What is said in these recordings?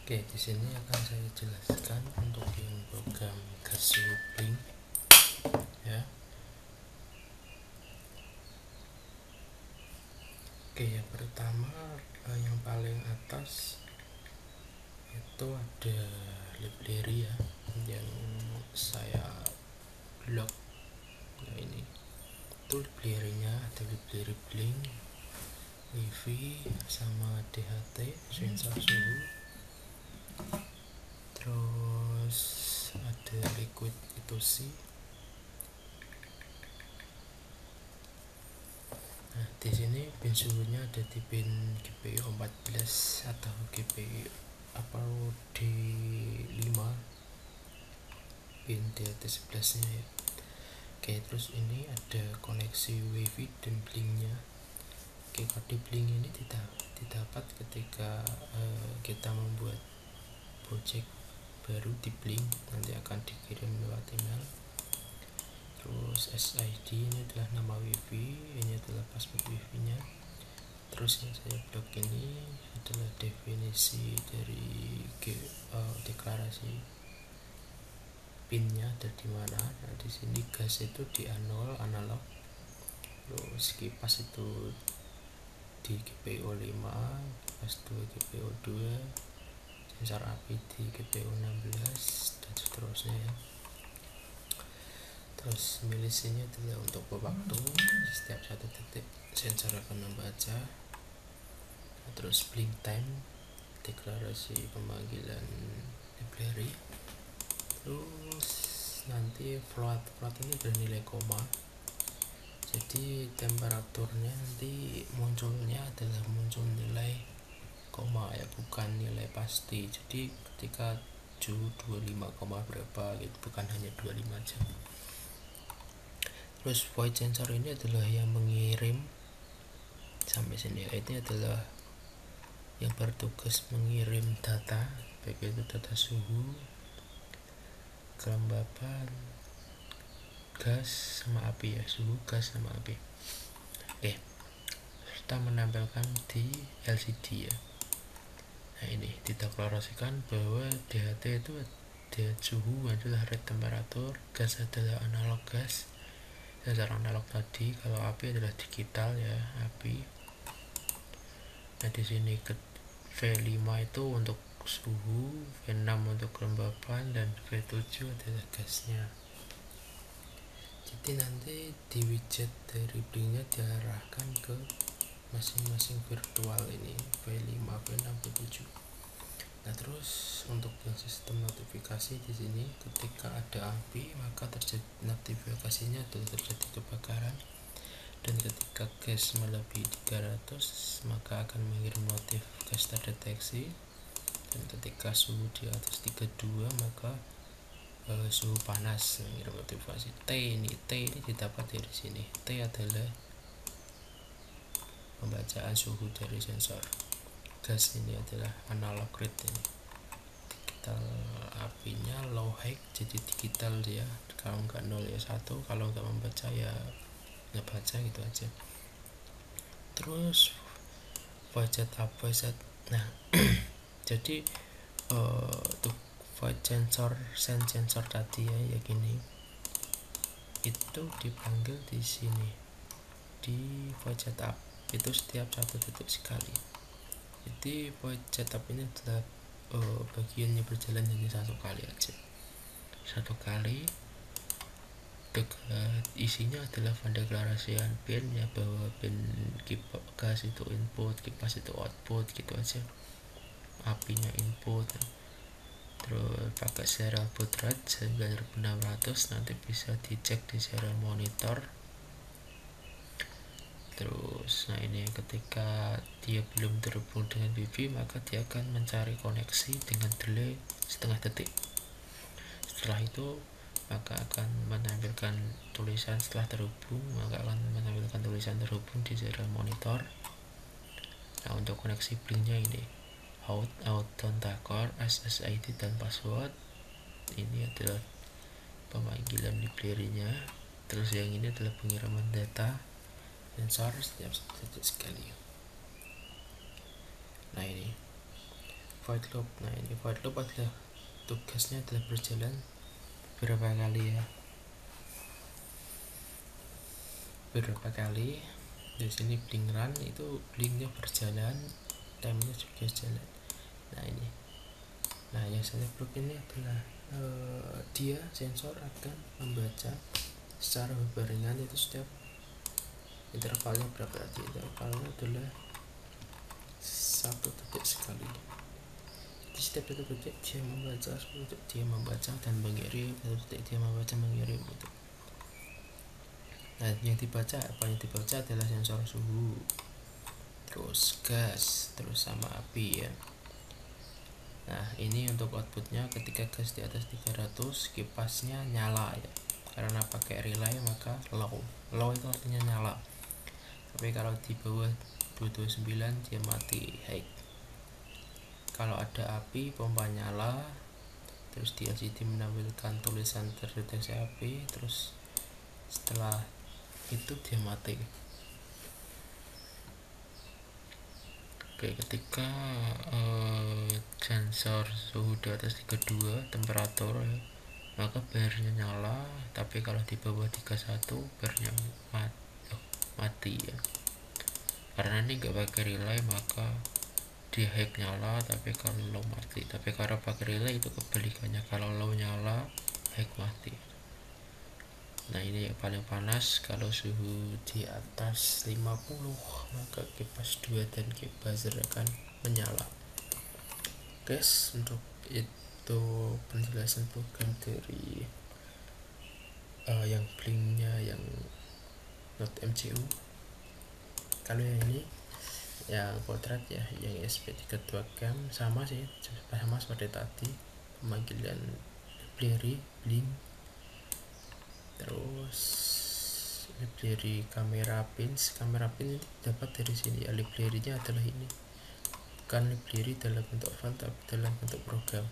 Oke, di sini akan saya jelaskan untuk yang program Gasu Blink ya. Oke, yang pertama yang paling atas itu ada library ya yang saya blok. Nah ini itu library-nya, ada library Blink, wifi sama DHT sensor suhu, terus ada liquid itu sih. Nah, di sini pin suhunya ada di pin GPU 14 atau GPU D5, pin DHT11 nya ya. Oke, terus ini ada koneksi wifi dan blinknya. Oke, kode blink ini didapat ketika kita membuat project baru di blink, nanti akan dikirim lewat email. Terus SID ini adalah nama wifi, ini adalah password wifi nya. Terus yang saya blok ini adalah definisi dari deklarasi pinnya ada di mana. Nah, di sini gas itu di A0 analog, terus kipas itu di GPU 5, kipas 2 GPU 2, sensor api di GPU 16 dan seterusnya ya. Terus milisinya adalah untuk waktu, setiap 1 detik sensor akan membaca. Terus blink time, deklarasi pemanggilan library. Terus nanti float ini bernilai koma, jadi temperaturnya nanti munculnya adalah muncul nilai koma ya, bukan nilai pasti. Jadi ketika suhu 25, berapa gitu, bukan hanya 25 aja. Terus void sensor ini adalah yang mengirim sampai sini ya, ini adalah yang bertugas mengirim data, baik itu data suhu, kelembapan, gas sama api ya, suhu, gas sama api. Oke, kita menampilkan di LCD ya. Nah ini dideklarasikan bahwa DHT itu suhu adalah red temperatur, gas adalah analog gas, sensor analog tadi, kalau api adalah digital ya, api. Nah di sini ke V5 itu untuk suhu, V6 untuk kelembapan, dan V7 adalah gasnya. Jadi nanti di widget dari blinknya diarahkan ke masing-masing virtual ini, V5, V6, V7. Nah terus untuk yang sistem notifikasi di sini, ketika ada api maka terjadi notifikasinya adalah terjadi kebakaran, dan ketika gas melebihi 300 maka akan mengirim notif gas terdeteksi, dan ketika suhu di atas 32 maka suhu panas mengirim notifikasi. T ini didapat dari sini. T adalah pembacaan suhu dari sensor. Gas ini adalah analog rate ini. Digital apinya low high, jadi digital dia, kalau enggak 0 ya 1, kalau enggak membaca ya nggak baca gitu aja. Terus budget up budget. Nah jadi untuk void sensor tadi ya, ya gini, itu dipanggil di sini di void setup itu setiap 1 detik sekali. Jadi void setup ini adalah bagiannya berjalan hanya 1 kali aja, 1 kali. Isinya adalah pendeklarasian pin ya, bahwa pin gas itu input, kipas itu output gitu aja, apinya input. Terus pakai serial baud rate 9600, nanti bisa dicek di serial monitor. Terus nah ini ketika dia belum terhubung dengan wifi maka dia akan mencari koneksi dengan delay setengah detik. Setelah itu maka akan menampilkan tulisan setelah terhubung, maka akan menampilkan tulisan terhubung di serial monitor. Nah untuk koneksi blinknya ini out contact SSID dan password, ini adalah pemanggilan library-nya. Terus yang ini adalah pengiriman data sensor setiap 1 detik sekali. Nah ini void loop. Nah ini void loop adalah tugasnya adalah berjalan berapa kali ya, berapa kali. Di sini blink run itu blinknya berjalan, time-nya juga jalan. Nah ini, nah yang saya blok ini adalah dia sensor akan membaca secara berbarengan itu setiap intervalnya berapa. Intervalnya adalah 1 detik sekali. Di setiap 1 detik dia membaca, 1 detik dia membaca dan mengirim, 1 detik dia membaca mengirim gitu. Nah yang dibaca, apa yang dibaca adalah sensor suhu, terus gas, terus sama api ya. Nah ini untuk outputnya, ketika gas di atas 300 kipasnya nyala ya, karena pakai relay maka low itu artinya nyala. Tapi kalau di bawah 229 dia mati high. Kalau ada api pompa nyala, terus di LCD menampilkan tulisan terdeteksi api, terus setelah itu dia mati. Oke, ketika sensor suhu di atas 32 temperatur ya, maka barnya nyala, tapi kalau di bawah 31 barnya mati ya, karena ini nggak pakai relay maka dia high nyala, tapi kalau low mati. Tapi kalau pakai relay itu kebalikannya, kalau low nyala high mati. Nah ini yang paling panas, kalau suhu di atas 50 maka kipas 2 dan kipas akan menyala. Guys, untuk itu penjelasan program dari yang blinknya yang not MCU. Kalau yang ini yang potret ya, yang SP32 cam sama sih, sama seperti tadi, pemanggilan library blink, terus library kamera pins ini dapat dari sini ya. Library-nya adalah ini, bukan library dalam bentuk file tapi dalam bentuk program.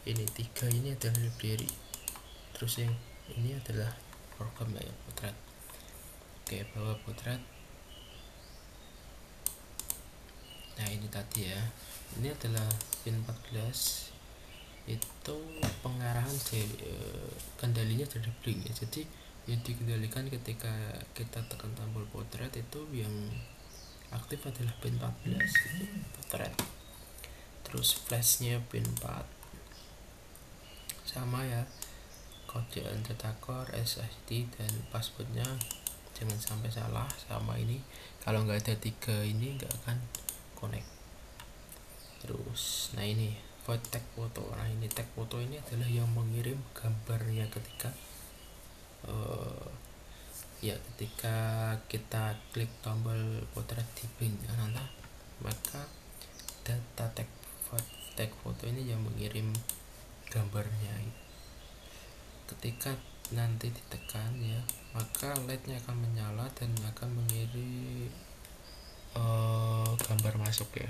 Ini 3 ini adalah library, terus yang ini adalah program ya, potret. Oke, bawa potret. Nah ini tadi ya, ini adalah pin 14, itu pengarahan kendalinya dari blink ya. Jadi yang dikendalikan ketika kita tekan tombol potret itu yang aktif adalah pin 14 itu potret. Terus flashnya pin 4 sama ya, kode data core, SSD dan passwordnya jangan sampai salah. Sama ini, kalau nggak ada 3 ini nggak akan connect. Terus nah ini void tag foto. Nah ini tag foto ini adalah yang mengirim gambarnya ketika ketika kita klik tombol potret di blink maka data tag foto ini yang mengirim gambarnya. Ketika nanti ditekan ya, maka LED-nya akan menyala dan akan mengirim gambar masuk ya.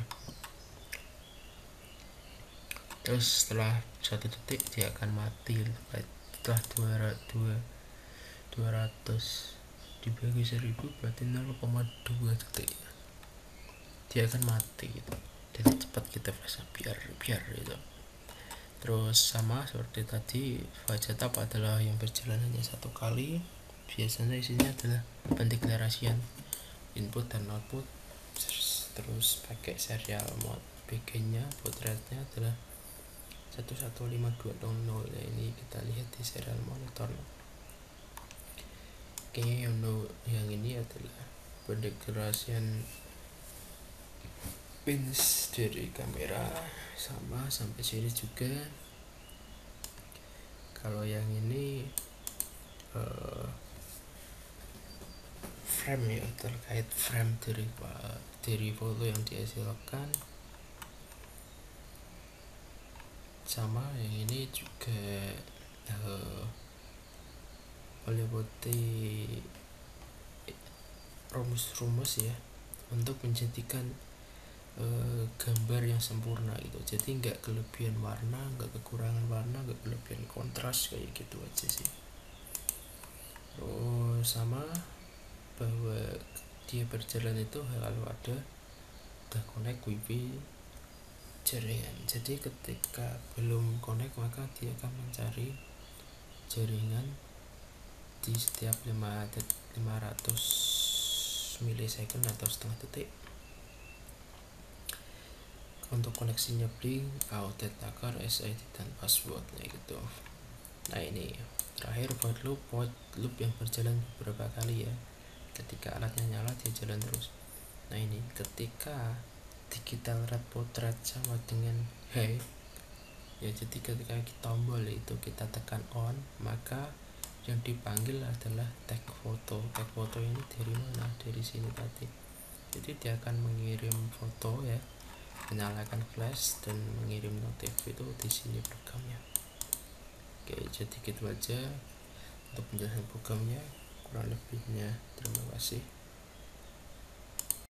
Terus setelah 1 detik dia akan mati. Setelah 200 dibagi 1000 berarti 0,2 detik dia akan mati gitu. Jadi cepat kita flash biar itu. Terus sama seperti tadi, file setup adalah yang berjalan hanya 1 kali. Biasanya isinya adalah pendeklarasian input dan output, terus pakai serial mode. BG-nya potretnya adalah 115200 ya, ini kita lihat di serial monitor. Oke, yang ini adalah pendeklarasian pins dari kamera, sama sampai sini juga. Kalau yang ini frame ya, terkait frame dari foto yang dihasilkan. Sama yang ini juga meliputi rumus-rumus ya untuk menjadikan gambar yang sempurna gitu. Jadi nggak kelebihan warna, nggak kekurangan warna, nggak kelebihan kontras, kayak gitu aja sih. Terus sama bahwa dia berjalan itu kalau ada udah connect wifi jaringan. Jadi ketika belum connect maka dia akan mencari jaringan di setiap 500 milisecond atau setengah detik. Untuk koneksinya blink, out, attacker, SID dan password gitu. Nah ini terakhir void loop yang berjalan beberapa kali ya. Ketika alatnya nyala dia jalan terus. Nah ini ketika digital red portrait sama dengan high ya, jadi ketika tombol itu kita tekan on maka yang dipanggil adalah tag foto. Tag foto ini dari mana? Dari sini tadi. Jadi dia akan mengirim foto ya, menyalakan flash dan mengirim notif itu di sini programnya. Oke, jadi gitu aja untuk penjelasan programnya. Kurang lebihnya terima kasih.